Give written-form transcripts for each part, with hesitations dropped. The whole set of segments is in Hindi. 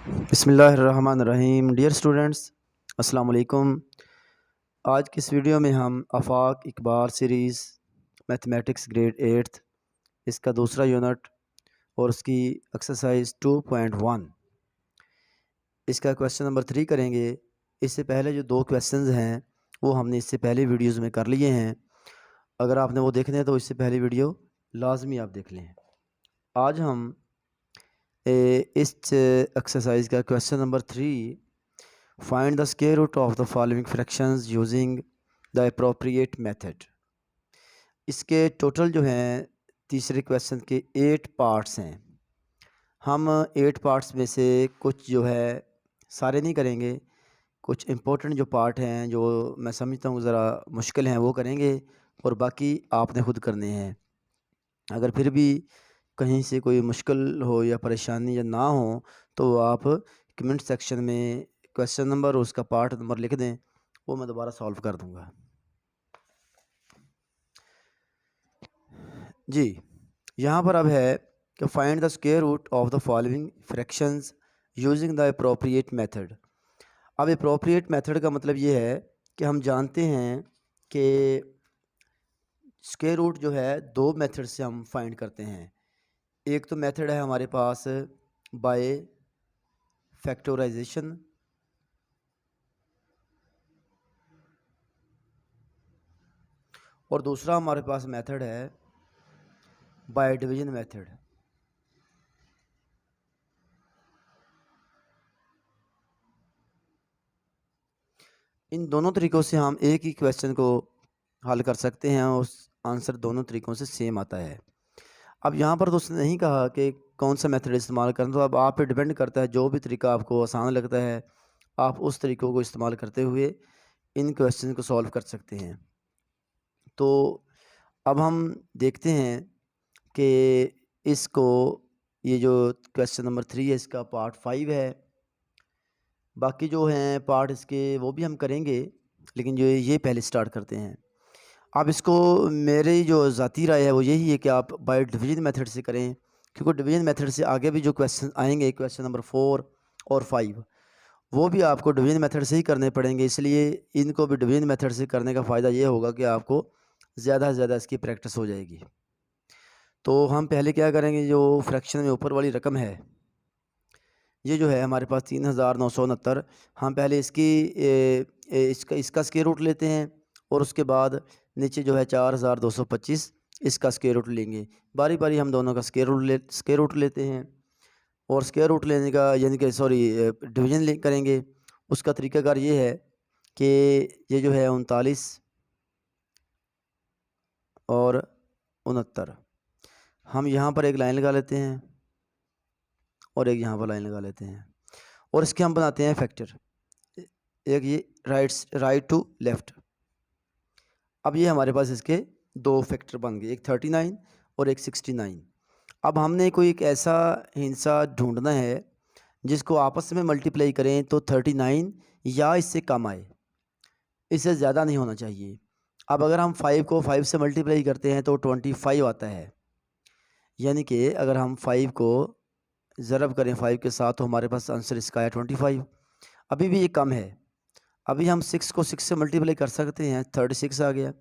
बिस्मिल्लाहिर्रहमानिर्रहीम। डियर स्टूडेंट्स, अस्सलाम वालेकुम। आज की इस वीडियो में हम Afaq Iqbal series mathematics grade 8th इसका दूसरा यूनिट और उसकी एक्सरसाइज 2.1 इसका क्वेश्चन नंबर 3 करेंगे। इससे पहले जो दो क्वेश्चंस हैं वो हमने इससे पहले वीडियोस में कर लिए हैं। अगर आपने वो देखने हैं तो इससे पहले वीडियो लाजमी आप देख लें। आज हम इस एक्सरसाइज का question number 3, find the square root of the following fractions using the appropriate method. इसके टोटल जो हैं तीसरे क्वेश्चन के 8 पार्ट्स हैं। हम 8 पार्ट्स में से कुछ जो है सारे नहीं करेंगे, कुछ इम्पोर्टेंट जो पार्ट हैं जो मैं समझता हूँ ज़रा मुश्किल हैं वो करेंगे और बाकी आपने खुद करने हैं। अगर फिर भी कहीं से कोई मुश्किल हो या परेशानी या ना हो तो आप कमेंट सेक्शन में क्वेश्चन नंबर और उसका पार्ट नंबर लिख दें, वो मैं दोबारा सॉल्व कर दूंगा। जी, यहाँ पर अब है कि find the square root of the following fractions using the appropriate method. अब अप्रोप्रिएट मेथड का मतलब ये है कि हम जानते हैं कि स्क्वायर रूट जो है दो मेथड से हम फाइंड करते हैं। एक तो मेथड है हमारे पास बाय फैक्टराइजेशन, और दूसरा हमारे पास मेथड है बाय डिवीजन मेथड। इन दोनों तरीक़ों से हम एक ही क्वेश्चन को हल कर सकते हैं और आंसर दोनों तरीक़ों से सेम आता है। अब यहाँ पर तो उसने नहीं कहा कि कौन सा मेथड इस्तेमाल करें, तो अब आप पे डिपेंड करता है। जो भी तरीका आपको आसान लगता है आप उस तरीक़ों को इस्तेमाल करते हुए इन क्वेश्चन को सॉल्व कर सकते हैं। तो अब हम देखते हैं कि इसको, ये जो क्वेश्चन नंबर 3 है इसका पार्ट 5 है। बाकी जो हैं पार्ट इसके वो भी हम करेंगे, लेकिन जो ये पहले स्टार्ट करते हैं। अब इसको मेरी जो ज़ाती राय है वो यही है कि आप बाय डिवीजन मेथड से करें, क्योंकि डिवीजन मेथड से आगे भी जो क्वेश्चन आएंगे, क्वेश्चन नंबर 4 और 5, वो भी आपको डिवीजन मेथड से ही करने पड़ेंगे। इसलिए इनको भी डिवीजन मेथड से करने का फ़ायदा ये होगा कि आपको ज़्यादा से ज़्यादा इसकी प्रैक्टिस हो जाएगी। तो हम पहले क्या करेंगे, जो फ्रैक्शन में ऊपर वाली रकम है ये जो है हमारे पास 3969, हम पहले इसका स्क्वायर रूट लेते हैं और उसके बाद नीचे जो है 4225 इसका स्क्वायर रूट लेंगे। बारी बारी हम दोनों का स्क्वायर रूट लेते हैं और स्क्वायर रूट लेने का यानी कि डिवीजन करेंगे। उसका तरीकाकार ये है कि ये जो है 39 और 69, हम यहाँ पर एक लाइन लगा लेते हैं और एक यहाँ पर लाइन लगा लेते हैं और इसके हम बनाते हैं फैक्टर। एक ये राइट टू लेफ़्ट। अब ये हमारे पास इसके दो फैक्टर बन गए, एक 39 और एक 69। अब हमने कोई एक ऐसा हिस्सा ढूंढना है जिसको आपस में मल्टीप्लाई करें तो 39 या इससे कम आए, इससे ज़्यादा नहीं होना चाहिए। अब अगर हम 5 को 5 से मल्टीप्लाई करते हैं तो 25 आता है, यानी कि अगर हम 5 को ज़रब करें 5 के साथ तो हमारे पास आंसर इसका है 25। अभी भी ये कम है। अभी हम 6 को 6 से मल्टीप्लाई कर सकते हैं, 36 आ गया।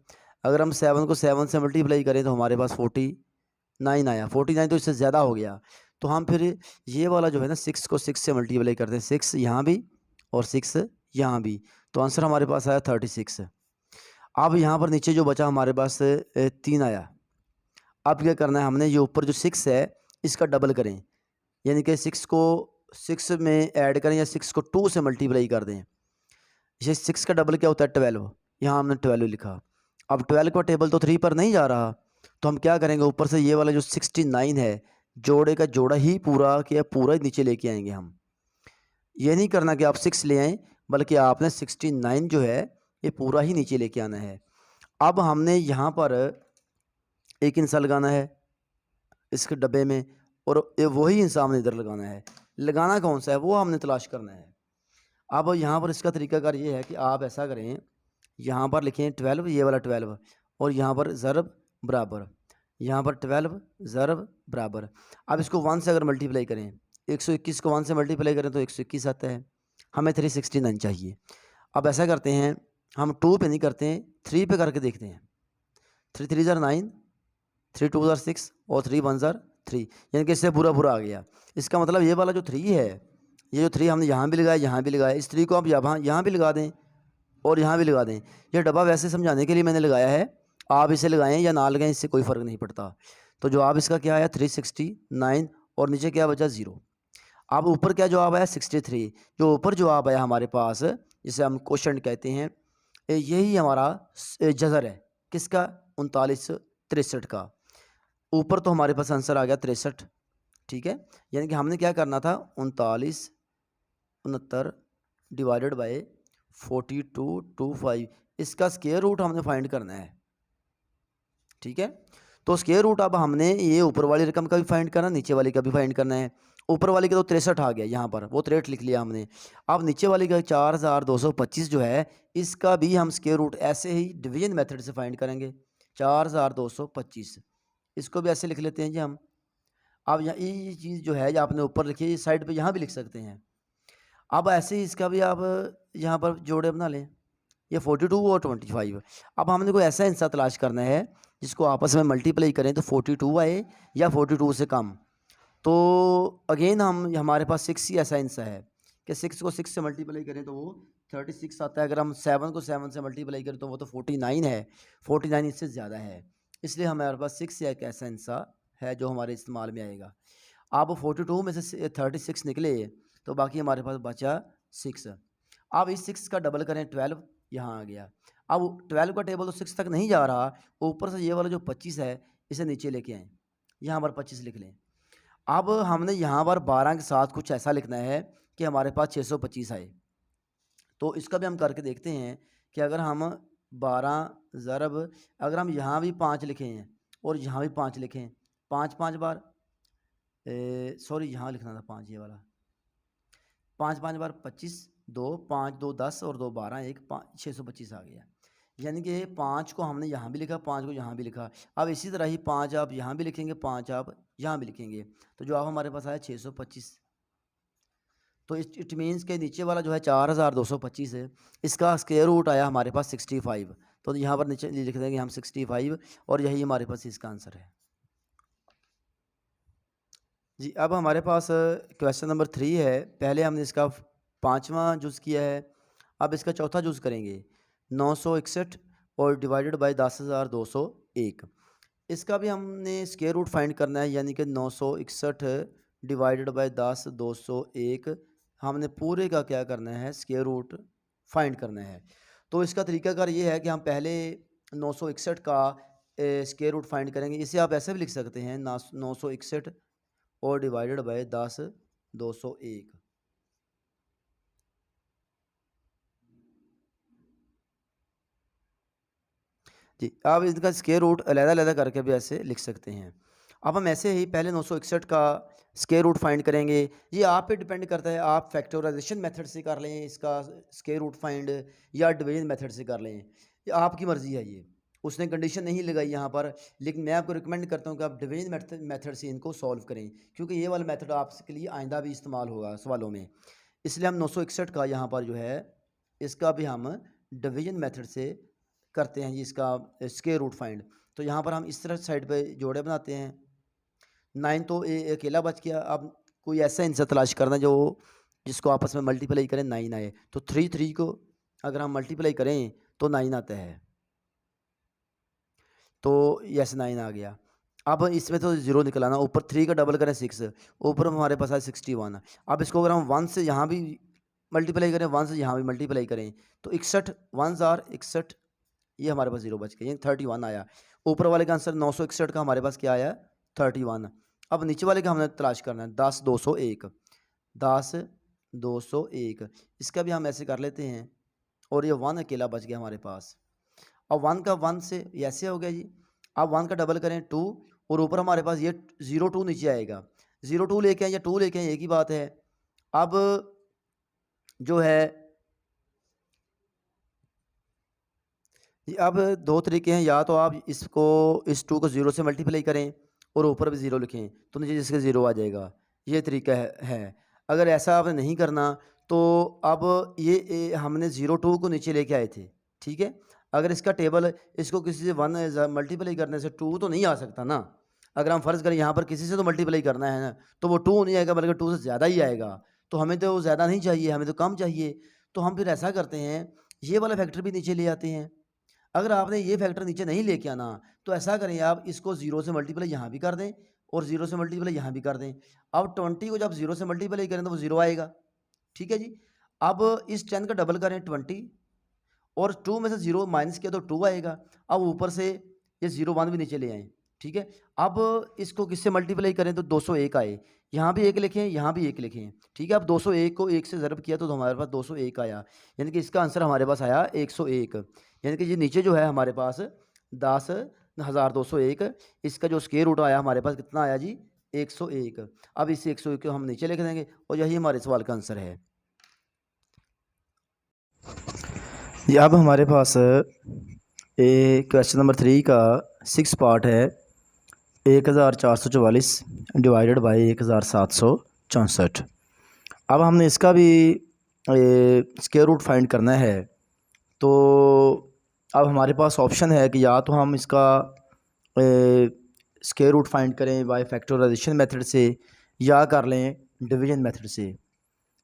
अगर हम 7 को 7 से मल्टीप्लाई करें तो हमारे पास 49 आया। 49 तो इससे ज़्यादा हो गया। तो हम फिर ये वाला जो है ना 6 को 6 से मल्टीप्लाई करते हैं, 6 यहाँ भी और 6 यहाँ भी, तो आंसर हमारे पास आया 36। अब यहाँ पर नीचे जो बचा हमारे पास 3 आया। अब क्या करना है, हमने ये ऊपर जो 6 है इसका डबल करें, यानी कि 6 को 6 में ऐड करें या 6 को 2 से मल्टीप्लाई कर दें। ये 6 का डबल क्या होता है 12, यहाँ हमने 12 लिखा। अब 12 का टेबल तो 3 पर नहीं जा रहा, तो हम क्या करेंगे, ऊपर से ये वाला जो 69 है जोड़े का जोड़ा ही पूरा किया पूरा ही नीचे लेके आएंगे। हम ये नहीं करना कि आप 6 ले आएँ, बल्कि आपने 69 जो है ये पूरा ही नीचे लेके आना है। अब हमने यहाँ पर एक इंसा लगाना है इसके डब्बे में और वही इंसा हमने इधर लगाना है। लगाना कौन सा है वो हमने तलाश करना है। अब यहाँ पर इसका तरीकाकार ये है कि आप ऐसा करें, यहाँ पर लिखें 12, ये वाला 12, और यहाँ पर ज़रब बराबर, यहाँ पर 12 ज़रब बराबर। अब इसको 1 से अगर मल्टीप्लाई करें, 121 को 1 से मल्टीप्लाई करें तो 121 आता है। हमें 369 चाहिए। अब ऐसा करते हैं, हम 2 पे नहीं करते हैं, 3 पे करके देखते हैं। 3 3 ज़ार 9, 3 2 ज़ार 6 और 3 1 ज़ार 3, यानी कि इससे पूरा पूरा आ गया। इसका मतलब ये वाला जो 3 है, ये जो 3 हमने यहाँ भी लगाया, यहाँ भी लगाया, इस 3 को आप यहाँ भी लगा दें और यहाँ भी लगा दें। ये डब्बा वैसे समझाने के लिए मैंने लगाया है, आप इसे लगाएं या ना लगाएं इससे कोई फ़र्क नहीं पड़ता। तो जवाब इसका क्या आया 369 और नीचे क्या बचा 0। अब ऊपर क्या जवाब आया 63। जो ऊपर जवाब आया हमारे पास, जिसे हम क्वेश्चन कहते हैं, यही हमारा जज़र है किसका, 39 63 का। ऊपर तो हमारे पास आंसर आ गया 63, ठीक है। यानी कि हमने क्या करना था, 39 69 डिवाइडेड बाय 4225, इसका स्क्वायर रूट हमने फाइंड करना है, ठीक है। तो स्क्वायर रूट अब हमने ये ऊपर वाली रकम का भी फाइंड करना, नीचे वाली का भी फाइंड करना है। ऊपर वाली का तो 63 आ गया यहाँ पर, वो 63 लिख लिया हमने। अब नीचे वाली का 4225 जो है, इसका भी हम स्क्वायर रूट ऐसे ही डिवीजन मेथड से फाइंड करेंगे। 4225 इसको भी ऐसे लिख लेते हैं जी हम। अब ये चीज़ जो है, जो आपने ऊपर लिखी है, इस साइड पे यहाँ भी लिख सकते हैं। अब ऐसे ही इसका भी आप यहाँ पर जोड़े बना लें, ये 42 और 25। अब हमने कोई ऐसा हिस्सा तलाश करना है जिसको आपस में मल्टीप्लाई करें तो 42 आए या 42 से कम। तो अगेन हमारे पास 6 ही ऐसा हिस्सा है कि 6 को 6 से मल्टीप्लाई करें तो वो 36 आता है। अगर हम 7 को 7 से मल्टीप्लाई करें तो वो तो 49 है, 49 इससे ज़्यादा है। इसलिए हमारे पास 6 एक ऐसा हिस्सा है जो हमारे इस्तेमाल में आएगा। अब 42 में से 36 निकले तो बाकी हमारे पास बचा 6। अब इस 6 का डबल करें 12, यहाँ आ गया। अब 12 का टेबल तो 6 तक नहीं जा रहा, ऊपर से ये वाला जो 25 है इसे नीचे लेके आएँ, यहाँ पर 25 लिख लें। अब हमने यहाँ पर 12 के साथ कुछ ऐसा लिखना है कि हमारे पास 625 आए। तो इसका भी हम करके देखते हैं कि अगर हम 12 ज़रब, अगर हम यहाँ भी 5 लिखें हैं और यहाँ भी 5 लिखें, 5 5 बार, सॉरी यहाँ लिखना था 5, ये वाला 5 5 बार 25, 2 5 2 10 और 2 12, 1 5 625 आ गया। यानी कि 5 को हमने यहाँ भी लिखा, 5 को यहाँ भी लिखा। अब इसी तरह ही 5 आप यहाँ भी लिखेंगे, 5 आप यहाँ भी लिखेंगे, तो जो आप हमारे पास आया 625। तो इट मीन्स के नीचे वाला जो है 4225 है, इसका स्क्वायर रूट आया हमारे पास 65। तो यहाँ पर नीचे लिख देंगे हम 65 और यही हमारे पास इसका आंसर है जी। अब हमारे पास क्वेश्चन नंबर 3 है। पहले हमने इसका 5वां जुज़ किया है, अब इसका चौथा जुज़ करेंगे। 961 और डिवाइडेड बाय 10,201, इसका भी हमने स्क्वायर रूट फाइंड करना है, यानी कि 961 डिवाइडेड बाय 10,201, हमने पूरे का क्या करना है, स्क्वायर रूट फाइंड करना है। तो इसका तरीकाकार ये है कि हम पहले 961 का स्क्वायर रूट फाइंड करेंगे। इसे आप ऐसे भी लिख सकते हैं 961 और डिवाइडेड बाय 10,201। जी, आप इसका स्क्वायर रूट अलग-अलग करके भी ऐसे लिख सकते हैं। अब हम ऐसे ही पहले 961 का स्क्वायर रूट फाइंड करेंगे। ये आप पे डिपेंड करता है, आप फैक्टराइजेशन मेथड से कर लें इसका स्क्वायर रूट फाइंड, या डिवीजन मेथड से कर लें, ये आपकी मर्ज़ी है। ये उसने कंडीशन नहीं लगाई यहाँ पर, लेकिन मैं आपको रिकमेंड करता हूँ कि आप डिवीजन मेथड से इनको सॉल्व करें, क्योंकि ये वाला मेथड आपके लिए आइंदा भी इस्तेमाल होगा सवालों में। इसलिए हम 961 का यहाँ पर जो है, इसका भी हम डिवीजन मेथड से करते हैं जी, इसका स्क्वायर रूट फाइंड। तो यहाँ पर हम इस तरह साइड पे जोड़े बनाते हैं। 9 तो अकेला बच गया। अब कोई ऐसा आंसर तलाश करना जो जिसको आपस में मल्टीप्लाई करें 9 आए। तो 3 को अगर हम मल्टीप्लाई करें तो 9 आता है, तो यस 9 आ गया। अब इसमें तो 0 निकलाना, ऊपर 3 का डबल करें 6, ऊपर हमारे पास है 61। अब इसको अगर हम 1 से यहाँ भी मल्टीप्लाई करें, 1 से यहाँ भी मल्टीप्लाई करें तो 61 1 ज़ार 61, ये हमारे पास 0 बच गया, यानी 31 आया। ऊपर वाले का आंसर 961 का हमारे पास क्या आया, 31। अब नीचे वाले का हमने तलाश करना है 10,201, 10,201, इसका भी हम ऐसे कर लेते हैं और ये 1 अकेला बच गया हमारे पास। अब 1 का 1 से ये ऐसे हो गया जी। अब 1 का डबल करें 2 और ऊपर हमारे पास ये 02 नीचे आएगा। 02 लेके आए या 2 लेके आए एक ही बात है। अब जो है अब 2 तरीके हैं, या तो आप इसको इस 2 को 0 से मल्टीप्लाई करें और ऊपर भी 0 लिखें तो नीचे जिसके 0 आ जाएगा, ये तरीका है। अगर ऐसा आपने नहीं करना तो अब ये हमने 0 2 को नीचे लेके आए थे, ठीक है। अगर इसका टेबल इसको किसी से 1 मल्टीप्लाई करने से 2 तो नहीं आ सकता ना। अगर हम फ़र्ज़ करें यहाँ पर किसी से तो मल्टीप्लाई करना है ना, तो वो 2 नहीं आएगा बल्कि 2 से ज़्यादा ही आएगा। तो हमें तो वो ज़्यादा नहीं चाहिए, हमें तो कम चाहिए। तो हम फिर ऐसा करते हैं, ये वाला फैक्टर भी नीचे ले आते हैं। अगर आपने ये फैक्टर नीचे नहीं लेके आना, तो ऐसा करें आप इसको 0 से मल्टीप्लाई यहाँ भी कर दें और 0 से मल्टीप्लाई यहाँ भी कर दें। अब 20 को जब 0 से मल्टीप्लाई करें तो वो 0 आएगा, ठीक है जी। अब इस 10 का डबल करें 20 और 2 में से 0 माइनस किया तो 2 आएगा। अब ऊपर से ये 0 1 भी नीचे ले आएँ, ठीक है। अब इसको किससे मल्टीप्लाई करें तो 201 आए। यहाँ भी 1 लिखें, यहाँ भी 1 लिखें, ठीक है। अब 201 को 1 से ज़रब किया तो हमारे पास 201 आया, यानी कि इसका आंसर हमारे पास आया 101। यानी कि ये नीचे जो है हमारे पास 10,201, इसका जो स्क्वायर रूट आया हमारे पास कितना आया जी 101। अब इस 101 को हम नीचे लिख देंगे और यही हमारे सवाल का आंसर है। जी अब हमारे पास क्वेश्चन नंबर 3 का 6 पार्ट है 1444 डिवाइडेड बाई 1764। अब हमने इसका भी स्क्वायर रूट फाइंड करना है। तो अब हमारे पास ऑप्शन है कि या तो हम इसका स्क्वायर रूट फाइंड करें बाय फैक्टराइजेशन मेथड से या कर लें डिवीजन मेथड से।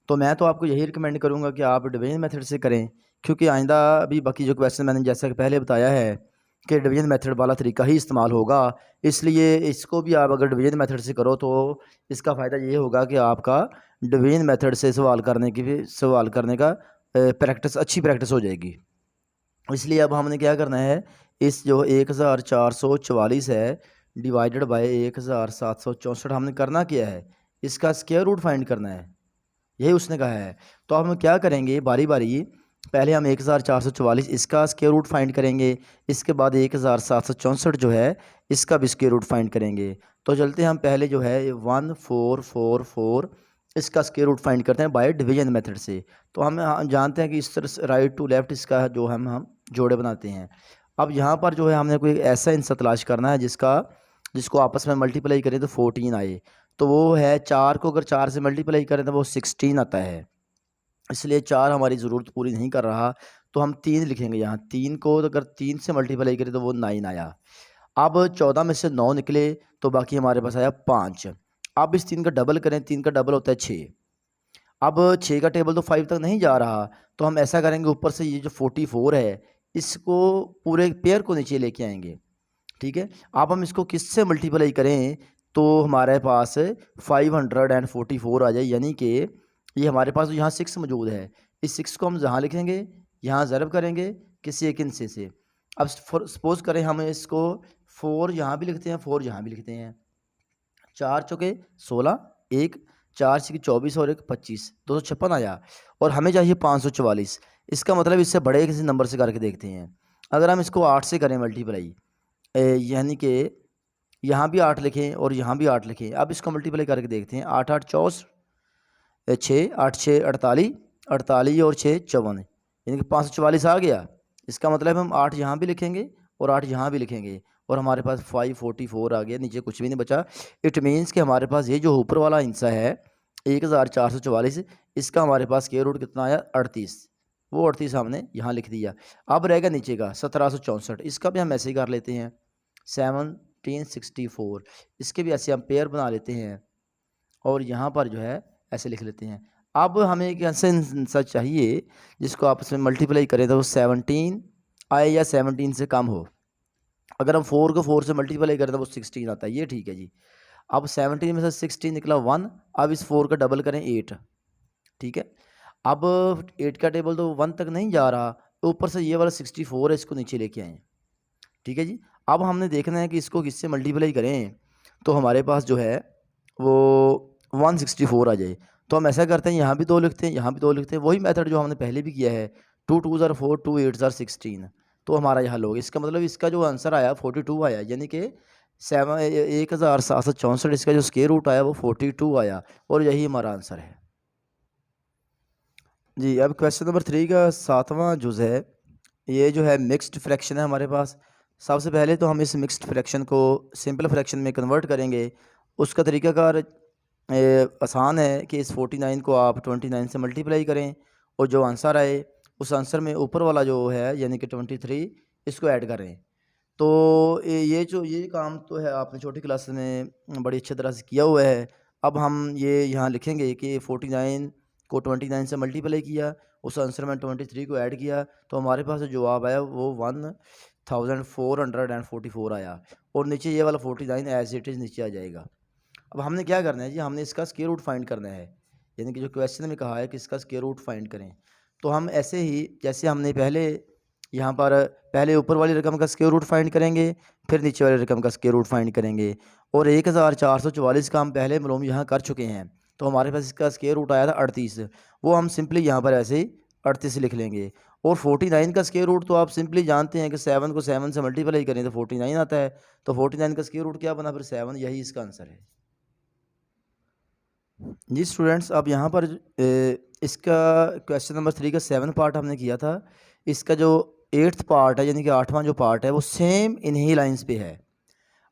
तो मैं तो आपको यही रिकमेंड करूँगा कि आप डिवीजन मेथड से करें, क्योंकि आइंदा भी बाकी जो क्वेश्चन मैंने जैसा कि पहले बताया है कि डिवीजन मेथड वाला तरीका ही इस्तेमाल होगा। इसलिए इसको भी आप अगर डिवीजन मेथड से करो तो इसका फ़ायदा ये होगा कि आपका डिवीजन मेथड से सवाल करने का प्रैक्टिस अच्छी प्रैक्टिस हो जाएगी। इसलिए अब हमने क्या करना है, इस जो 1444 है डिवाइडेड बाय 1764 हमने करना क्या है, इसका स्क्वायर रूट फाइंड करना है, यही उसने कहा है। तो अब हम क्या करेंगे बारी बारी, पहले हम 1444 इसका स्क्वायर रूट फाइंड करेंगे, इसके बाद 1764 जो है इसका भी स्क्वायर रूट फाइंड करेंगे। तो चलते हैं हम पहले जो है 1444 इसका स्क्वायर रूट फाइंड करते हैं बाय डिवीजन मेथड से। तो हम जानते हैं कि इस तरह से राइट टू लेफ़्ट इसका जो हम जोड़े बनाते हैं। अब यहाँ पर जो है हमने कोई ऐसा इंसा तलाश करना है जिसको आपस में मल्टीप्लाई करें तो 14 आए। तो वो है 4 को अगर 4 से मल्टीप्लाई करें तो वो 16 आता है। इसलिए 4 हमारी ज़रूरत पूरी नहीं कर रहा, तो हम 3 लिखेंगे यहाँ। 3 को अगर 3 से मल्टीप्लाई करें तो वो 9 आया। अब 14 में से 9 निकले तो बाकी हमारे पास आया 5। अब इस 3 का डबल करें, 3 का डबल होता है 6। अब 6 का टेबल तो 5 तक नहीं जा रहा, तो हम ऐसा करेंगे ऊपर से ये जो 44 है इसको पूरे पेयर को नीचे लेके आएंगे, ठीक है। अब हम इसको किससे मल्टीप्लाई करें तो हमारे पास 544 आ जाए, यानी कि ये हमारे पास यहाँ 6 मौजूद है। इस 6 को हम जहाँ लिखेंगे यहाँ ज़रब करेंगे किसी एक हिस्से से। अब सपोज़ करें हम इसको 4 यहाँ भी लिखते हैं, 4 यहाँ भी लिखते हैं। 4 चौके 16, 1 4 छक्के 24 और 1 25, 256 आया। और हमें चाहिए 544। इसका मतलब इससे बड़े किसी नंबर से करके देखते हैं। अगर हम इसको 8 से करें मल्टीप्लाई, यानी कि यहाँ भी 8 लिखें और यहाँ भी 8 लिखें। अब इसको मल्टीप्लाई करके देखते हैं। 8 8 24, 6 8 6 48, 48 और 6 54, यानी कि 544 आ गया। इसका मतलब हम 8 यहाँ भी लिखेंगे और 8 यहाँ भी लिखेंगे और हमारे पास 544 आ गया, नीचे कुछ भी नहीं बचा। इट मीन्स कि हमारे पास ये जो ऊपर वाला हिस्सा है 1444, इसका हमारे पास स्क्वायर रूट कितना आया 38। वो 38 हमने यहाँ लिख दिया। अब रहेगा नीचे का 1764, इसका भी हम ऐसे ही कर लेते हैं 1764। इसके भी ऐसे हम पेयर बना लेते हैं और यहाँ पर जो है ऐसे लिख लेते हैं। अब हमें एक ऐसा आंसर चाहिए जिसको आपस में मल्टीप्लाई करें तो 17 आए या 17 से कम हो। अगर हम 4 को 4 से मल्टीप्लाई करें तो वो 16 आता है, ये ठीक है जी। अब 17 में से 16 निकला 1। अब इस 4 का डबल करें 8, ठीक है। अब 8 का टेबल तो 1 तक नहीं जा रहा, तो ऊपर से ये वाला 64 है इसको नीचे लेके आए, ठीक है जी। अब हमने देखना है कि इसको किससे मल्टीप्लाई करें तो हमारे पास जो है वो 164 आ जाए। तो हम ऐसा करते हैं, यहाँ भी 2 लिखते हैं, यहाँ भी 2 लिखते हैं, वही मेथड जो हमने पहले भी किया है। 2 2 ज़ार 4, 2 8 ज़ार 16। तो हमारा यहाँ लोग इसका मतलब इसका जो आंसर आया 42 आया, यानी कि 1764 इसका जो स्क्वायर रूट आया वो 42 आया और यही हमारा आंसर है जी। अब क्वेश्चन नंबर 3 का 7वां जुज़ है। ये जो है मिक्स्ड फ्रैक्शन है हमारे पास। सबसे पहले तो हम इस मिक्स्ड फ्रैक्शन को सिंपल फ्रैक्शन में कन्वर्ट करेंगे। उसका तरीकाकार आसान है कि इस 49 को आप 29 से मल्टीप्लाई करें और जो आंसर आए उस आंसर में ऊपर वाला जो है यानी कि 23 इसको ऐड करें। तो ये काम तो है आपने छोटी क्लास में बड़ी अच्छी तरह से किया हुआ है। अब हम ये यहाँ लिखेंगे कि 49 को 29 से मल्टीप्लाई किया, उस आंसर में 23 को ऐड किया, तो हमारे पास जो जवाब आया वो 1444 आया और नीचे ये वाला 49 एज इट इज़ नीचे आ जाएगा। अब हमने क्या करना है जी, हमने इसका स्क्वायर रूट फाइंड करना है, यानी कि जो क्वेश्चन में कहा है कि इसका स्क्वायर रूट फाइंड करें। तो हम ऐसे ही जैसे हमने पहले यहाँ पर पहले ऊपर वाली रकम का स्क्वायर रूट फाइंड करेंगे, फिर नीचे वाली रकम का स्क्वायर रूट फाइंड करेंगे। और 1444 का हम पहले मालूम यहाँ कर चुके हैं, तो हमारे पास इसका स्क्वायर रूट आया था 38। वो हम सिंपली यहाँ पर ऐसे ही 38 लिख लेंगे। और 49 का स्क्वायर रूट तो आप सिंपली जानते हैं कि 7 को 7 से मल्टीप्लाई करें तो 49 आता है। तो 49 का स्क्वायर रूट क्या बना, फिर 7, यही इसका आंसर है जी। स्टूडेंट्स अब यहाँ पर इसका क्वेश्चन नंबर 3 का 7 पार्ट हमने किया था। इसका जो 8th पार्ट है यानी कि 8वां जो पार्ट है वो सेम इन्हीं लाइंस पे है।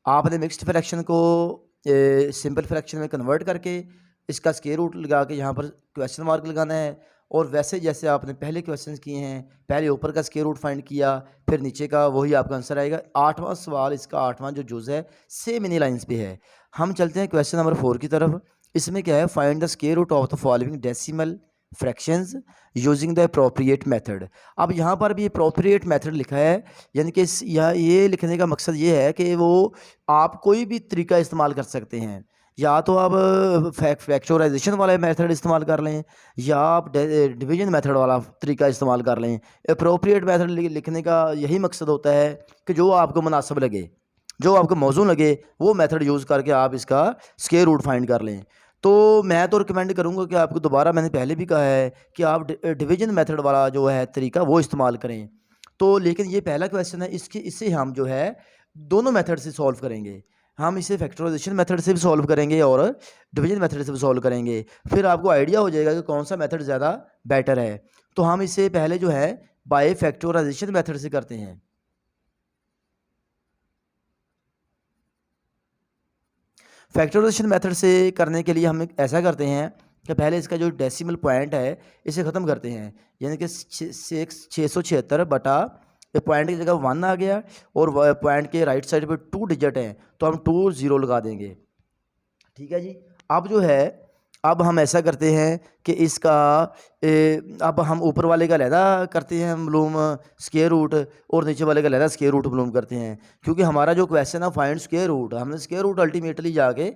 आपने मिक्स्ड फ्रैक्शन को सिंपल फ्रैक्शन में कन्वर्ट करके इसका स्क्वायर रूट लगा के यहाँ पर क्वेश्चन मार्क लगाना है। और वैसे जैसे आपने पहले क्वेश्चंस किए हैं, पहले ऊपर का स्क्वायर रूट फाइंड किया, फिर नीचे का, वही आपका आंसर आएगा। 8वां सवाल इसका 8वां जो जुज़ है सेम इन्हीं लाइंस पे है। हम चलते हैं क्वेश्चन नंबर 4 की तरफ। इसमें क्या है, find the square root of the following decimal fractions using the appropriate method. अब यहाँ पर भी अप्रोप्रिएट मेथड लिखा है, यानी कि ये लिखने का मकसद ये है कि वो आप कोई भी तरीका इस्तेमाल कर सकते हैं। या तो आप फैक्टराइजेशन वाला मेथड इस्तेमाल कर लें, या आप डिवीजन मेथड वाला तरीका इस्तेमाल कर लें। अप्रोप्रिएट मेथड लिखने का यही मकसद होता है कि जो आपको मुनासिब लगे, जो आपको मौजूद लगे, वो मेथड यूज़ करके आप इसका स्क्वायर रूट फाइंड कर लें। तो मैं तो रिकमेंड करूँगा कि आपको दोबारा, मैंने पहले भी कहा है कि आप डिवीजन मेथड वाला जो है तरीका वो इस्तेमाल करें। तो लेकिन ये पहला क्वेश्चन है, इससे हम जो है दोनों मेथड से सॉल्व करेंगे। हम इसे फैक्टराइजेशन मेथड से भी सॉल्व करेंगे और डिवीजन मेथड से भी सॉल्व करेंगे। फिर आपको आइडिया हो जाएगा कि कौन सा मेथड ज़्यादा बेटर है। तो हम इसे पहले जो है बाय फैक्टराइजेशन मेथड से करते हैं। फैक्टराइजेशन मेथड से करने के लिए हम ऐसा करते हैं कि पहले इसका जो डेसिमल पॉइंट है इसे ख़त्म करते हैं, यानी कि 676 बटा पॉइंट की जगह 1 आ गया और पॉइंट के राइट साइड पे 2 डिजिट हैं, तो हम 2 0 लगा देंगे। ठीक है जी। अब जो है, अब हम ऐसा करते हैं कि इसका अब हम ऊपर वाले का लहदा करते हैं मालूम स्क्वायर रूट, और नीचे वाले का लहदा स्क्वायर रूट मालूम करते हैं। क्योंकि हमारा जो क्वेश्चन है फाइंड स्क्वायर रूट, हमने स्क्वायर रूट अल्टीमेटली जाके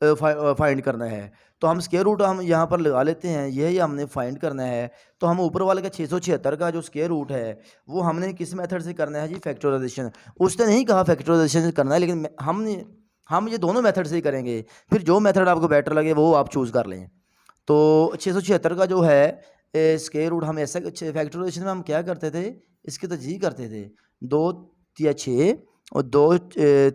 फाइंड करना है। तो हम स्क्वायर रूट हम यहाँ पर लगा लेते हैं, यही हमने फाइंड करना है। तो हम ऊपर वाले का 676 का जो स्क्वायर रूट है वो हमने किस मेथड से करना है जी, फैक्टराइजेशन। उसने नहीं कहा फैक्टराइजेशन से करना है, लेकिन हम ये दोनों मेथड से ही करेंगे। फिर जो मेथड आपको बेटर लगे वो आप चूज़ कर लें। तो 676 का जो है स्क्वायर रूट, हम ऐसा फैक्टराइजेशन में हम क्या करते थे, इसकी तजहीह करते थे 2 तिया 6 और 2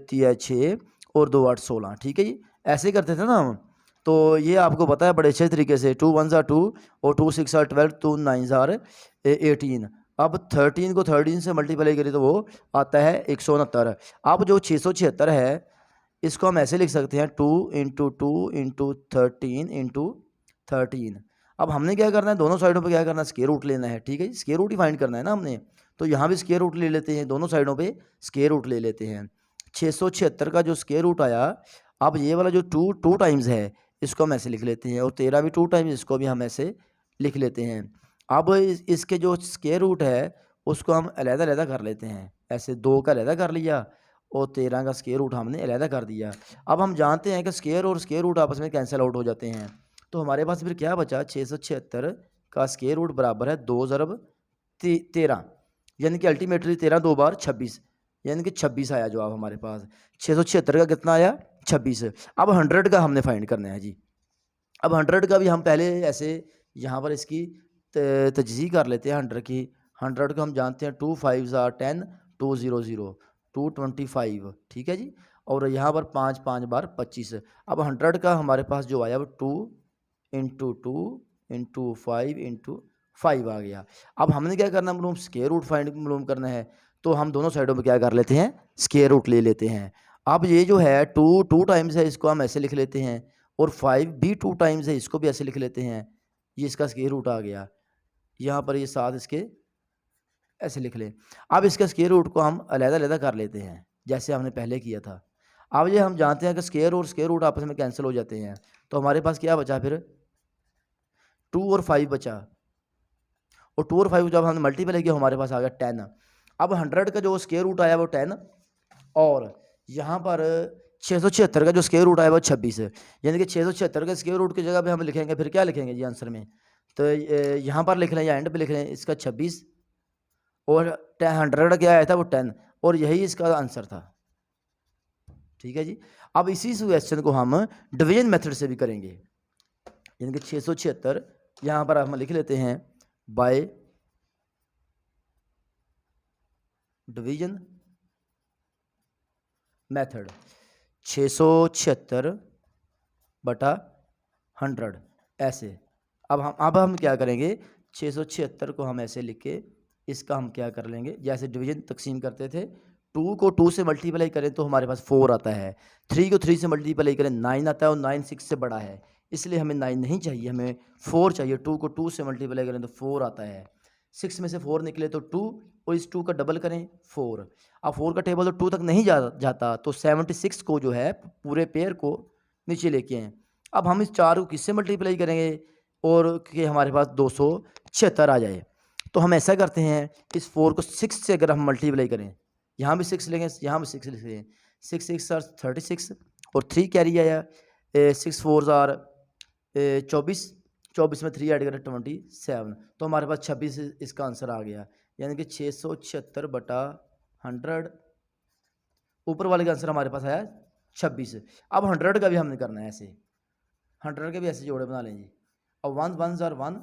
तिया 6 और 2 8 16। ठीक है जी, ऐसे ही करते थे ना हम। तो ये आपको पता है बड़े अच्छे तरीके से, 2 1 2 और 2 6 12, 2 9 18। अब 13 को 13 से मल्टीप्लाई करें तो वो आता है 169। अब जो 676 है इसको हम ऐसे लिख सकते हैं 2 इंटू 2 इंटू 13 इंटू 13। अब हमने क्या करना है, दोनों साइडों पे क्या करना है, स्क्वायर रूट लेना है। ठीक है जी, स्क्वायर रूट ही फाइंड करना है ना हमने। तो यहाँ भी स्क्वायर रूट ले लेते हैं, दोनों साइडों पे स्क्वायर रूट ले लेते हैं। 676 का जो स्क्वायर रूट आया, अब ये वाला जो 2 टाइम्स है इसको हम ऐसे लिख लेते हैं, और 13 भी 2 टाइम्स, इसको भी हम ऐसे लिख लेते हैं। अब इसके जो स्क्वायर रूट है उसको हम अलहदा कर लेते हैं, ऐसे 2 का अलहदा कर लिया और 13 का स्क्वायर रूट हमने अलहदा कर दिया। अब हम जानते हैं कि स्क्वायर और स्क्वायर रूट आपस में कैंसिल आउट हो जाते हैं। तो हमारे पास फिर क्या बचा, 676 का स्क्वायर रूट बराबर है 2 ज़रब 13, यानी कि अल्टीमेटली 13 2 बार 26, यानी कि 26 आया जवाब हमारे पास। 676 का कितना आया, 26। अब 100 का हमने फाइंड करना है जी। अब 100 का भी हम पहले ऐसे यहाँ पर इसकी तजज़ीह कर लेते हैं 100 की। 100 को हम जानते हैं 2 5 10, 2 0 0, 225। ठीक है जी, और यहाँ पर 5 5 बार 25। अब 100 का हमारे पास जो आया वो 2 इंटू 2 इंटू 5 इंटू 5 आ गया। अब हमने क्या करना मालूम, स्क्वायर रूट फाइंड मालूम करना है। तो हम दोनों साइडों में क्या कर लेते हैं, स्क्वायर रूट ले लेते हैं। अब ये जो है 2 टाइम्स है, इसको हम ऐसे लिख लेते हैं, और 5 भी 2 टाइम्स है, इसको भी ऐसे लिख लेते हैं, ये इसका स्क्वायर रूट आ गया। यहाँ पर ये 7 इसके ऐसे लिख लें। अब इसका स्क्वायर रूट को हम अलग-अलग कर लेते हैं, जैसे हमने पहले किया था। अब ये हम जानते हैं कि स्क्वायर और स्क्वायर रूट आपस में कैंसिल हो जाते हैं, तो हमारे पास क्या बचा फिर 2 और 5 बचा, और 2 और 5 जब हमने मल्टीप्लाई किया हमारे पास आ गया 10। अब 100 का जो स्क्वायर रूट आया वो 10, और यहाँ पर 676 का जो स्क्वायर रूट आया वो 26 है। यानी कि 676 के स्क्वायर रूट की जगह पे हम लिखेंगे, फिर क्या लिखेंगे जी आंसर में, तो यहाँ पर लिख लें या एंड पे लिख लें इसका 26, और 100 क्या आया था वो 10, और यही इसका आंसर था। ठीक है जी। अब इसी क्वेश्चन को हम डिवीजन मेथड से भी करेंगे, यानी कि 676 यहाँ पर हम लिख लेते हैं बाय डिवीजन मेथड, 676 बटा 100 ऐसे। अब हम क्या करेंगे, 676 को हम ऐसे लिख के इसका हम क्या कर लेंगे, जैसे डिवीजन तकसीम करते थे, 2 को 2 से मल्टीप्लाई करें तो हमारे पास 4 आता है, 3 को 3 से मल्टीप्लाई करें 9 आता है, और 9 6 से बड़ा है, इसलिए हमें 9 नहीं चाहिए, हमें 4 चाहिए। 2 को 2 से मल्टीप्लाई करें तो 4 आता है, 6 में से 4 निकले तो 2, और इस 2 का डबल करें 4। अब 4 का टेबल तो 2 तक नहीं जाता, तो 76 को जो है पूरे पेयर को नीचे लेके आए। अब हम इस 4 को किससे मल्टीप्लाई करेंगे, और कि हमारे पास 276 आ जाए, तो हम ऐसा करते हैं, इस 4 को 6 से अगर हम मल्टीप्लाई करें, यहाँ भी 6 लेंगे, यहाँ भी 6 लेंगे, 6 6 आर 36, और 3 कैरी आया, 6 4 आर 24, 24 में 3 ऐड करें 27, तो हमारे पास 26 इसका आंसर आ गया। यानी कि 676 बटा 100, ऊपर वाले का आंसर हमारे पास आया 26। अब 100 का भी हमने करना है ऐसे, 100 के भी ऐसे जोड़े बना लें जी। अब 1 1 आर 1,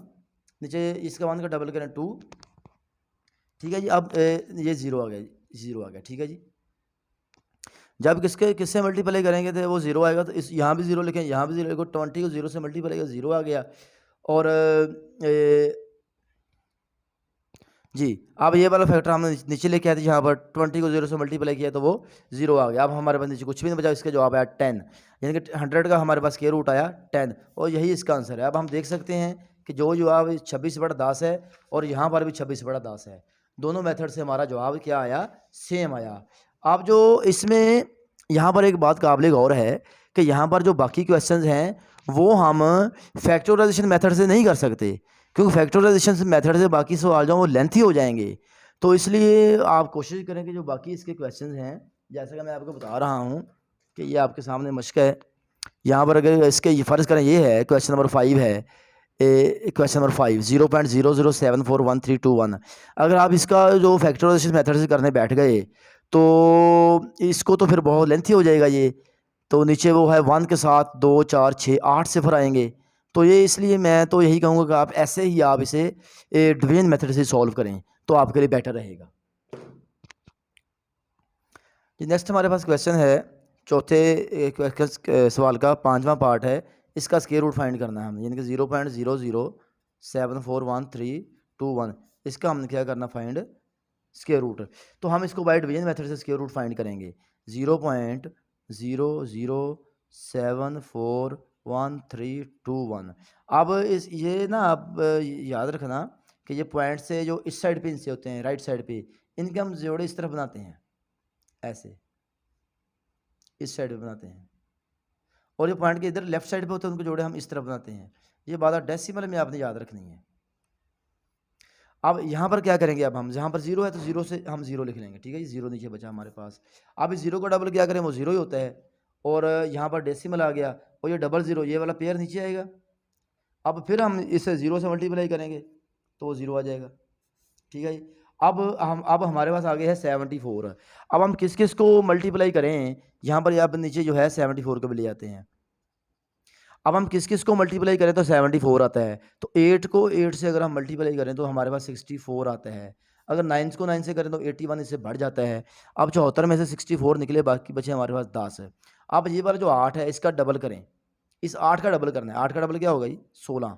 नीचे इसका 1 का डबल करें 2, ठीक है जी। अब ये 0 आ गया, 0 आ गया, ठीक है जी। जब किससे मल्टीप्लाई करेंगे तो वो 0 आएगा, तो इस यहाँ भी 0 लिखें, यहाँ भी 0 लिखो, 20 को 0 से मल्टीप्लाई करें 0 आ गया। और जी, अब ये वाला फैक्टर हमने नीचे लेके आए थे, यहाँ पर 20 को 0 से मल्टीप्लाई किया तो वो 0 आ गया। अब हमारे पास नीचे कुछ भी नहीं बचा, इसका जवाब आया 10, यानी कि 100 का हमारे पास स्क्वायर रूट आया 10, और यही इसका आंसर है। अब हम देख सकते हैं कि जो जवाब 26 बटा 10 है, और यहाँ पर भी 26 बटा 10 है, दोनों मेथड से हमारा जवाब क्या आया, सेम आया। अब जो इसमें यहाँ पर एक बात काबिल गौर है कि यहाँ पर जो बाकी क्वेश्चंस हैं वो हम फैक्टराइजेशन मेथड से नहीं कर सकते, क्योंकि फैक्टराइजेशन मेथड से बाकी सवाल जो वो लेंथी हो जाएंगे। तो इसलिए आप कोशिश करें कि जो बाकी इसके क्वेश्चंस हैं, जैसा कि मैं आपको बता रहा हूँ कि ये आपके सामने मश्क है, यहाँ पर अगर इसके फ़र्ज़ करें ये है क्वेश्चन नंबर 5 है, क्वेश्चन नंबर 5 0.00741321, अगर आप इसका जो फैक्टराइजेशन मेथड से करने बैठ गए तो इसको तो फिर बहुत लेंथी हो जाएगा ये, तो नीचे वो है 1 के साथ 2 4 6 8 सिफर आएंगे, तो ये इसलिए मैं तो यही कहूँगा कि आप ऐसे ही आप इसे डिवीजन मेथड से सॉल्व करें तो आपके लिए बेटर रहेगा। नेक्स्ट हमारे पास क्वेश्चन है चौथे सवाल का 5वां पार्ट है, इसका स्क्वायर रूट फाइंड करना है हमें, यानी कि 0.00741321, इसका हमने क्या करना, फाइंड स्क्वायर रूट। तो हम इसको बाय डिवीजन मेथड से स्क्वायर रूट फाइंड करेंगे, 0.00741321। अब इस ये ना आप याद रखना कि ये पॉइंट से जो इस साइड पे इनसे होते हैं राइट साइड पे, इनके हम जोड़े इस तरफ बनाते हैं, ऐसे इस साइड पे बनाते हैं, और ये पॉइंट के इधर लेफ्ट साइड पे होते हैं उनको जोड़े हम इस तरफ बनाते हैं। ये बात डेसिमल में आपने याद रखनी है। अब यहाँ पर क्या करेंगे, अब हम जहाँ पर 0 है तो 0 से हम 0 लिख लेंगे, ठीक है जी, 0 नीचे बचा हमारे पास। अब इस 0 को डबल क्या करें, वो 0 ही होता है, और यहाँ पर डेसिमल आ गया, और ये डबल 0 ये वाला पेयर नीचे आएगा। अब फिर हम इसे 0 से मल्टीप्लाई करेंगे तो वो 0 आ जाएगा, ठीक है जी। अब हमारे पास आ गया है 74। अब हम किस किस को मल्टीप्लाई करें, यहाँ पर आप नीचे जो है 74 को भी ले जाते हैं। अब हम किस किस को मल्टीप्लाई करें तो 74 आता है, तो 8 को 8 से अगर हम मल्टीप्लाई करें तो हमारे पास 64 आता है। अगर 9 को 9 से करें तो 81 इससे बढ़ जाता है। अब 74 में से 64 निकले, बाकी बचे हमारे पास 10 है। अब ये वाला जो 8 है इसका डबल करें, इस 8 का डबल करना है, 8 का डबल क्या होगा जी, 16।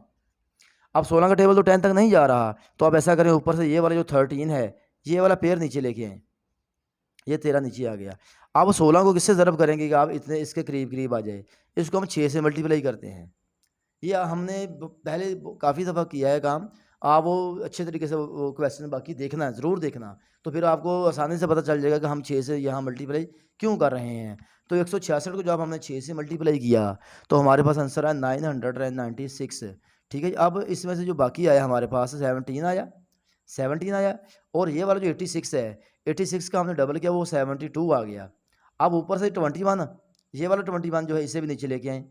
अब 16 का टेबल तो 10 तक नहीं जा रहा, तो अब ऐसा करें ऊपर से ये वाला जो 13 है ये वाला पेयर नीचे लेके आए, ये 13 नीचे आ गया। आप 16 को किससे ज़रब करेंगे कि आप इतने इसके करीब करीब आ जाए? इसको हम 6 से मल्टीप्लाई करते हैं। ये हमने पहले काफ़ी दफ़ा किया है काम। आप वो अच्छे तरीके से वो क्वेश्चन बाकी देखना है, ज़रूर देखना, तो फिर आपको आसानी से पता चल जाएगा कि हम 6 से यहाँ मल्टीप्लाई क्यों कर रहे हैं। तो 166 को जब हमने 6 से मल्टीप्लाई किया तो हमारे पास आंसर आया 996। ठीक है जी। अब इसमें से जो बाकी आया हमारे पास 17 आया, और ये वाला जो 86 है, 86 का हमने डबल किया, वो 72 आ गया। अब ऊपर से 21, ये वाला 21 जो है इसे भी नीचे लेके आए,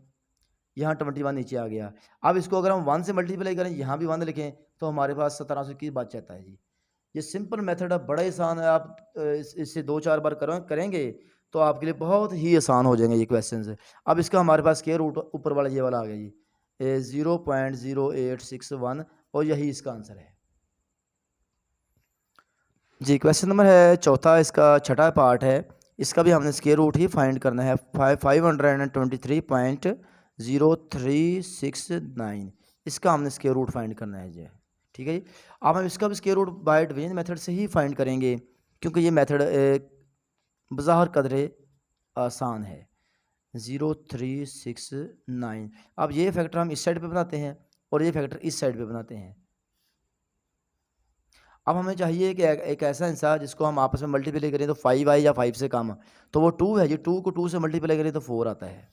यहाँ 21 नीचे आ गया। अब इसको अगर हम 1 से मल्टीप्लाई करें, यहाँ भी 1 लिखें, तो हमारे पास 1721 बच जाता है जी। ये सिंपल मेथड है, बड़ा आसान है। आप इससे 2-4 बार करेंगे तो आपके लिए बहुत ही आसान हो जाएंगे ये क्वेश्चन। अब इसका हमारे पास स्क्वायर रूट ऊपर वाला ये वाला आ गया जी, 0.0861, और यही इसका आंसर है जी। क्वेश्चन नंबर है चौथा, इसका छठा पार्ट है। इसका भी हमने स्क्वायर रूट ही फाइंड करना है। 523.0369, इसका हमने स्क्वायर रूट फाइंड करना है जी। ठीक है जी। अब हम इसका भी square root by division method से ही फाइंड करेंगे, क्योंकि ये मेथड बज़ाहिर कदरे आसान है। 0369। अब ये फैक्टर हम इस साइड पे बनाते हैं और ये फैक्टर इस साइड पे बनाते हैं। अब हमें चाहिए कि एक ऐसा हिस्सा जिसको हम आपस में मल्टीप्लाई करें तो 5 आए या 5 से कम, तो वो 2 है जी। 2 को 2 से मल्टीप्लाई करें तो 4 आता है।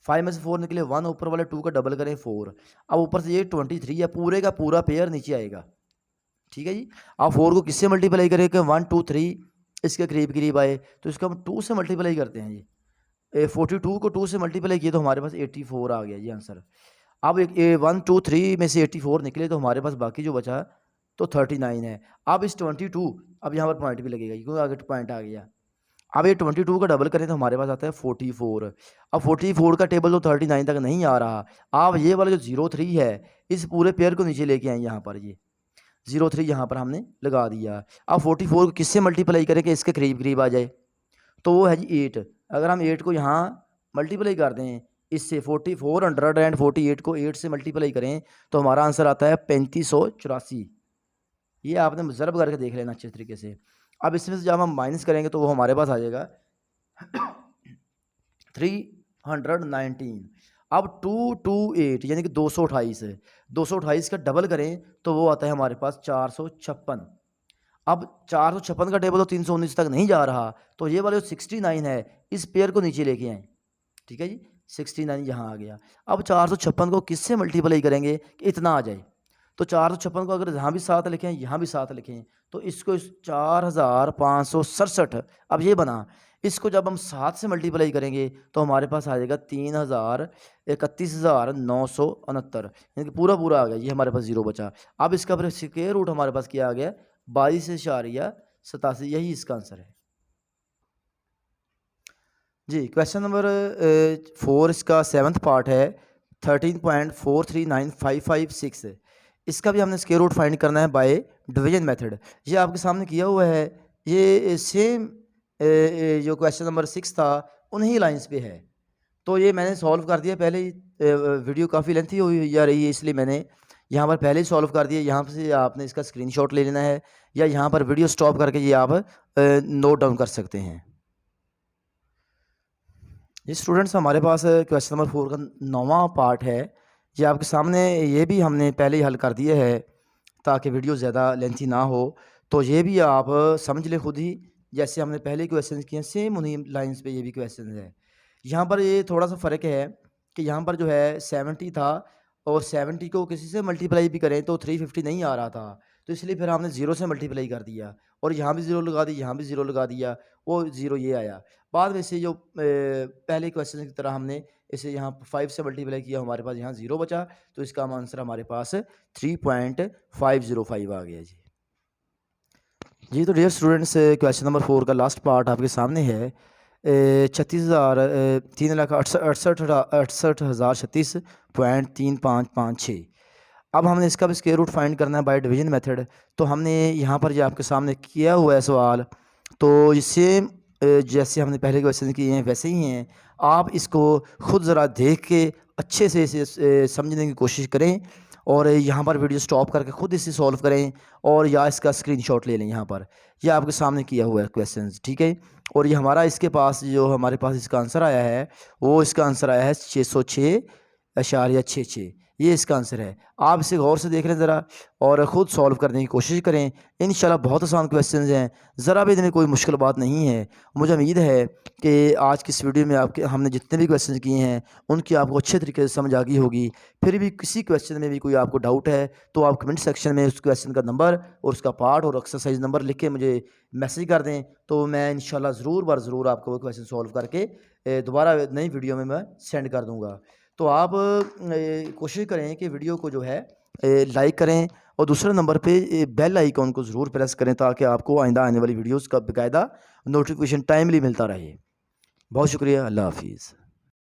5 में से 4 निकले 1, ऊपर वाले 2 का डबल करें 4। अब ऊपर से ये 23 है, पूरे का पूरा पेयर नीचे आएगा। ठीक है जी। अब 4 को किससे मल्टीप्लाई करें कि 1 2 3 इसके करीब करीब आए, तो इसको हम 2 से मल्टीप्लाई करते हैं जी। 42 को 2 से मल्टीप्लाई किए तो हमारे पास 84 आ गया जी आंसर। अब 1 2 3 में से 84 निकले तो हमारे पास बाकी जो बचा तो 39 है। अब इस 22, अब यहाँ पर पॉइंट भी लगेगा क्योंकि आगे पॉइंट आ गया। अब ये 22 का डबल करें तो हमारे पास आता है 44। अब 44 का टेबल तो 39 तक नहीं आ रहा। अब ये वाला जो 03 है, इस पूरे पेयर को नीचे लेके आए, यहाँ पर ये 03 यहाँ पर हमने लगा दिया। अब 44 को किससे मल्टीप्लाई करें कि इसके करीब करीब आ जाए, तो वो है जी 8। अगर हम 8 को यहाँ मल्टीप्लाई कर दें इससे, 448 को 8 से मल्टीप्लाई करें तो हमारा आंसर आता है 3584। ये आपने ज़रब करके देख लेना अच्छे तरीके से। अब इसमें से जब हम माइनस करेंगे तो वो हमारे पास आ जाएगा 319। अब 228 यानी कि 228 है, 228 का डबल करें तो वो आता है हमारे पास 456। अब 456 का टेबल तो 319 तक नहीं जा रहा, तो ये वाले जो 69 है इस पेयर को नीचे लेके आए। ठीक है जी। 69 यहाँ आ गया। अब 456 को किससे मल्टीप्लाई करेंगे कि इतना आ जाए, तो 456 को अगर यहाँ भी 7 लिखें यहाँ भी 7 लिखें तो इसको 4567। अब ये बना, इसको जब हम 7 से मल्टीप्लाई करेंगे तो हमारे पास आ जाएगा 31,969, यानी कि पूरा पूरा आ गया। ये हमारे पास जीरो बचा। अब इसका फिर स्क्वायर रूट हमारे पास क्या आ गया, 22.87। यही इसका आंसर है जी। क्वेश्चन नंबर 4, इसका 7th पार्ट है। 13.439556, इसका भी हमने स्क्वायर रूट फाइंड करना है बाय डिवीजन मेथड। ये आपके सामने किया हुआ है। ये सेम जो क्वेश्चन नंबर 6 था उन्हीं लाइंस पे है, तो ये मैंने सॉल्व कर दिया पहले ही। वीडियो काफ़ी लेंथी हुई जा रही है, इसलिए मैंने यहाँ पर पहले ही सॉल्व कर दिया। यहाँ से आपने इसका स्क्रीनशॉट ले लेना है या यहाँ पर वीडियो स्टॉप करके ये आप नोट डाउन कर सकते हैं। ये स्टूडेंट्स हमारे पास क्वेश्चन नंबर 4 का 9वां पार्ट है। ये आपके सामने, ये भी हमने पहले ही हल कर दिया है ताकि वीडियो ज़्यादा लेंथी ना हो। तो ये भी आप समझ लें खुद ही, जैसे हमने पहले क्वेश्चन किए सेम उन्हीं लाइंस पे ये भी क्वेश्चन है। यहाँ पर ये थोड़ा सा फ़र्क है कि यहाँ पर जो है 70 था और 70 को किसी से मल्टीप्लाई भी करें तो 350 नहीं आ रहा था, तो इसलिए फिर हमने 0 से मल्टीप्लाई कर दिया और यहाँ भी 0 लगा दिया, यहाँ भी 0 लगा दिया, वो 0 ये आया। बाद में से जो पहले क्वेश्चन की तरह हमने इसे यहाँ 5 से मल्टीप्लाई किया, हमारे पास यहाँ 0 बचा, तो इसका आंसर हमारे पास 3.505 आ गया जी। जी तो डियर स्टूडेंट्स, क्वेश्चन नंबर 4 का लास्ट पार्ट आपके सामने है। 3,68,36,36,36.3556। अब हमने इसका भी स्क्वायर रूट फाइंड करना है बाय डिवीजन मेथड। तो हमने यहाँ पर जो आपके सामने किया हुआ है सवाल, तो सेम जैसे हमने पहले क्वेश्चन किए हैं वैसे ही हैं। आप इसको खुद ज़रा देख के अच्छे से इसे समझने की कोशिश करें और यहाँ पर वीडियो स्टॉप करके ख़ुद इसे सॉल्व करें, और या इसका स्क्रीनशॉट ले लें। यहाँ पर यह आपके सामने किया हुआ है क्वेश्चन, ठीक है। और ये हमारा इसके पास जो हमारे पास इसका आंसर आया है, वो इसका आंसर आया है 606.66। ये इसका आंसर है। आप इसे गौर से देख लें ज़रा और ख़ुद सॉल्व करने की कोशिश करें। इंशाल्लाह बहुत आसान क्वेश्चंस हैं, ज़रा भी इनमें कोई मुश्किल बात नहीं है। मुझे उम्मीद है कि आज की इस वीडियो में आपके हमने जितने भी क्वेश्चन किए हैं उनकी आपको अच्छे तरीके से समझ आ गई होगी। फिर भी किसी क्वेश्चन में भी कोई आपको डाउट है तो आप कमेंट सेक्शन में उस क्वेश्चन का नंबर और उसका पार्ट और एक्सरसाइज नंबर लिख के मुझे मैसेज कर दें, तो मैं इंशाल्लाह ज़रूर आपको वो क्वेश्चन सॉल्व करके दोबारा नई वीडियो में मैं सेंड कर दूँगा। तो आप कोशिश करें कि वीडियो को जो है लाइक करें, और दूसरे नंबर पे बेल आइकॉन को ज़रूर प्रेस करें ताकि आपको आइंदा आने वाली वीडियोस का बाकायदा नोटिफिकेशन टाइमली मिलता रहे। बहुत शुक्रिया, अल्लाह हाफिज़।